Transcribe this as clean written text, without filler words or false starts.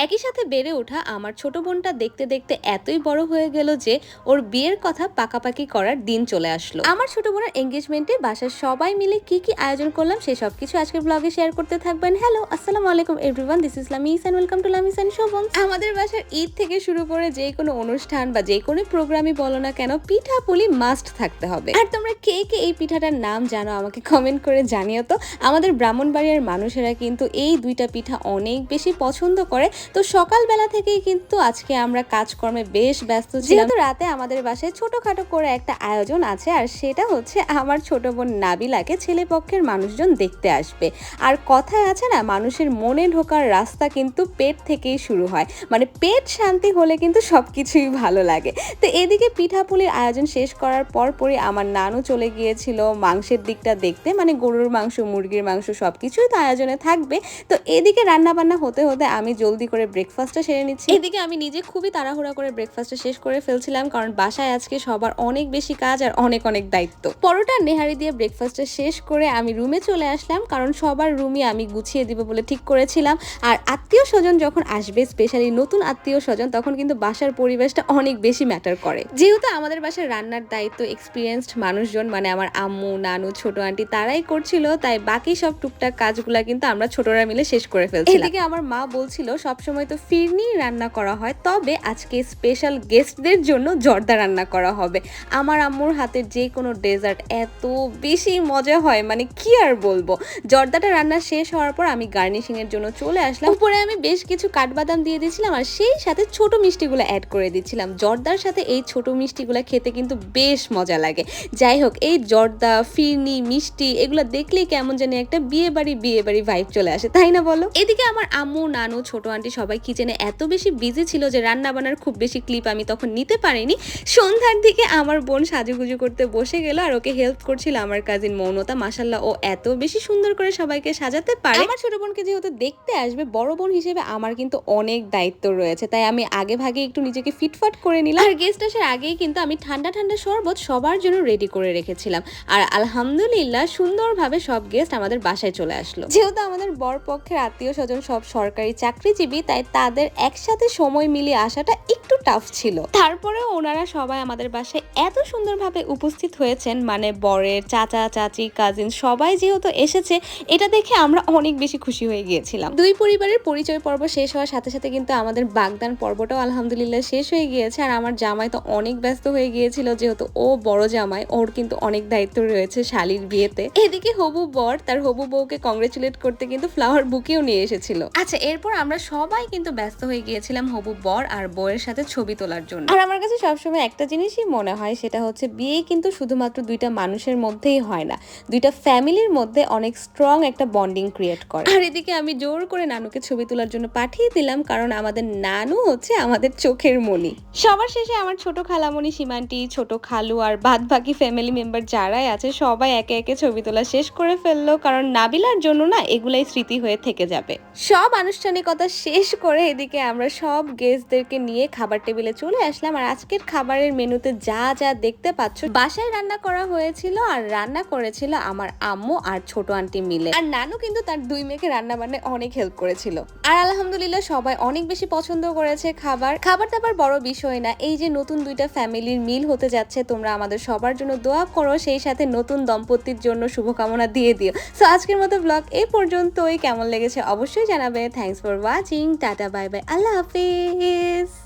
একই সাথে বেড়ে ওঠা আমার ছোট বোনটা দেখতে দেখতে এতই বড় হয়ে গেল যে ওর বিয়ের কথা পাকাপাকি করার দিন চলে আসলো। আমার ছোট বোনের এঙ্গেজমেন্টে বাসার সবাই মিলে কি কি আয়োজন করলাম সে সব কিছু আজকের ব্লগে শেয়ার করতে থাকবেন। হ্যালো, আসসালামু আলাইকুম everyone, this is Lamis and welcome to Lamis and Shovon. আমাদের বাসার ঈদ থেকে শুরু করে যে কোনো অনুষ্ঠান বা যে কোনো প্রোগ্রামই বলো না কেন, পিঠা পুলি মাস্ট থাকতে হবে। আর তোমরা কে কে এই পিঠাটার নাম জানো আমাকে কমেন্ট করে জানিও তো। আমাদের ব্রাহ্মণবাড়িয়ার মানুষেরা কিন্তু এই দুইটা পিঠা অনেক বেশি পছন্দ করে। তো সকালবেলা থেকেই কিন্তু আজকে আমরা কাজকর্মে বেশ ব্যস্ত ছিলাম। যেহেতু রাতে আমাদের বাসায় ছোটখাটো করে একটা আয়োজন আছে, আর সেটা হচ্ছে আমার ছোট বোন নাবিলাকে ছেলে পক্ষের মানুষজন দেখতে আসবে। আর কথায় আছে না, মানুষের মনে ঢোকার রাস্তা কিন্তু পেট থেকেই শুরু হয়, মানে পেট শান্তি হলে কিন্তু সবকিছুই ভালো লাগে। তো এদিকে পিঠাপুলির আয়োজন শেষ করার পরই আমার নানু চলে গিয়েছিল মাংসের দিকটা দেখতে, মানে গরুর মাংস, মুরগির মাংস সবকিছুই তো আয়োজনে থাকবে। তো এদিকে রান্না বান্না হতে হতে আমি জলদি করে ব্রেকফাস্টটা সেরে নিচ্ছি। এদিকে আমি নিজে খুবই তাড়াহুড়া করে ব্রেকফাস্টটা শেষ করে ফেলছিলাম, কারণ বাসায় আজকে সবার অনেক বেশি কাজ আর অনেক অনেক দায়িত্ব। পরোটা নেহারি দিয়ে ব্রেকফাস্টটা শেষ করে আমি রুমে চলে আসলাম, কারণ সবার রুমই আমি গুছিয়ে দিব বলে ঠিক করেছিলাম। আর আত্মীয় স্বজন যখন আসবে, স্পেশালি নতুন আত্মীয় স্বজন, তখন কিন্তু বাসার পরিবেশটা অনেক বেশি ম্যাটার করে। যেহেতু আমাদের বাসার রান্নার দায়িত্ব এক্সপিরিয়েন্সড মানুষজন, মানে আমার আম্মু, নানু, ছোট আন্টি তারাই করছিল, তাই বাকি সব টুকটাক কাজগুলা কিন্তু আমরা ছোটরা মিলে শেষ করে ফেলছিলাম। এদিকে আমার মা বলছিল সবসময় তো ফিরনি রান্না করা হয়, তবে আজকে স্পেশাল গেস্টদের জন্য জর্দা রান্না করা হবে। আমার আম্মুর হাতের যে কোনো ডেজার্ট এত বেশি মজা হয়, মানে কি আর বলবো। জর্দাটা রান্না শেষ হওয়ার পর আমি গার্নিশিং এর জন্য চলে আসলাম। উপরে আমি বেশ কিছু কাঠবাদাম দিয়ে দিয়েছিলাম, আর সেই সাথে ছোট মিষ্টিগুলো অ্যাড করে দিচ্ছিলাম। জর্দার সাথে এই ছোট মিষ্টিগুলো খেতে কিন্তু বেশ মজা লাগে। যাই হোক, এই জর্দা, ফিরনি, মিষ্টি এগুলো দেখলেই কেমন জানি একটা বিয়ে বাড়ি ভাইব চলে আসে, তাই না বলো? এদিকে আমার আম্মু, নানু, ছোট আন্টি সবাই কিচেনে এত বেশি বিজি ছিল যে রান্না বান্নার খুব বেশি ক্লিপ আমি তখন নিতে পারিনি। সন্ধ্যার দিকে আমার বোন সাজুগুজু করতে বসে গেল, আর ওকে হেল্প করছিল আমার কাজিন মৌনতা। মাশাল্লাহ, ও এত বেশি সুন্দর করে সবাইকে সাজাতে পারে। আমার ছোট বোনকে যেহেতু দেখতে আসবে, বড় বোন হিসেবে আমার কিন্তু অনেক দায়িত্ব রয়েছে, তাই আমি আগে ভাগে একটু নিজেকে ফিটফাট করে নিলাম। আর গেস্ট আসার আগেই কিন্তু আমি ঠান্ডা ঠান্ডা শরবত সবার জন্য রেডি করে রেখেছিলাম। আর আলহামদুলিল্লাহ সুন্দরভাবে সব গেস্ট আমাদের বাসায় চলে আসলো। যেহেতু আমাদের বর পক্ষের আত্মীয় স্বজন সব সরকারি চাকরিজীবী, তাই তাদের একসাথে সময় মিলিয়ে আসাটা একটু টাফ ছিল। তারপরেও ওনারা সবাই আমাদের বাসায় এত সুন্দরভাবে উপস্থিত হয়েছেন, মানে বরের চাচা, চাচি, কাজিন সবাই যেহেতু এসেছে, এটা দেখে আমরা অনেক বেশি খুশি হয়ে গিয়েছিলাম। দুই পরিবারের পরিচয় পর্ব শেষ হওয়ার সাথে সাথে কিন্তু আমাদের বাগদান পর্বটাও আলহামদুলিল্লাহ শেষ হয়ে গিয়েছে। আর আমার জামাই তো অনেক ব্যস্ত হয়ে গিয়েছিল, যেহেতু ও বড় জামাই, ওর কিন্তু অনেক দায়িত্ব রয়েছে শালির বিয়েতে। এদিকে হবু বর তার হবু বউকে কংগ্রেচুলেট করতে কিন্তু ফ্লাওয়ার বুকেও নিয়ে এসেছিল। আচ্ছা, এরপর আমরা সবাই কিন্তু ব্যস্ত হয়ে গিয়েছিলাম হবু বর আর বউয়ের সাথে ছবি তোলার জন্য। আর আমার কাছে সবসময় একটা জিনিসই মনে হয়, সেটা হচ্ছে বিয়ে কিন্তু শুধুমাত্র দুইটা মানুষের মধ্যেই হয় না, দুইটা ফ্যামিলির মধ্যে অনেক স্ট্রং একটা বন্ডিং ক্রিয়েট করে। আর এদিকে আমি জোর করে নানুকে ছবি তোলার জন্য পাঠিয়ে দিলাম, কারণ আমাদের নানু হচ্ছে আমাদের চোখের মণি। সবার শেষে আমার ছোট খালামণি সীমান্তি, ছোট খালু আর বাদ বাকি ফ্যামিলি মেম্বার যারাই আছে সবাই একে একে ছবি তোলা শেষ করে ফেললো, কারণ নাবিলার জন্য না এগুলাই স্মৃতি হয়ে থেকে যাবে। সব আনুষ্ঠানিকতা শেষ করে এদিকে আমরা সব গেস্টদেরকে নিয়ে খাবার টেবিলে চলে আসলাম। আর আজকের খাবারের মেনুতে যা যা দেখতে পাচ্ছ, বাসায় রান্না করা হয়েছিল, আর রান্না করেছিল আমার আম্মু আর ছোট আন্টি মিলে। আর নানু কিন্তু তার দুই মেয়েকে রান্না বান্নায় অনেক হেল্প করেছিল। আর আলহামদুলিল্লাহ সবাই অনেক বেশি পছন্দ করেছে খাবার দাবার বড় বিষয় না, এই যে নতুন দুইটা ফ্যামিলির মিল হতে যাচ্ছে, তোমরা আমাদের সবার জন্য দোয়া করো, সেই সাথে নতুন দম্পতির জন্য শুভকামনা দিয়ে দিও। সো আজকের মতো ব্লগ এই পর্যন্তই। কেমন লেগেছে অবশ্যই জানাবে। Thanks for watching. Tata, bye bye, Allah Hafiz.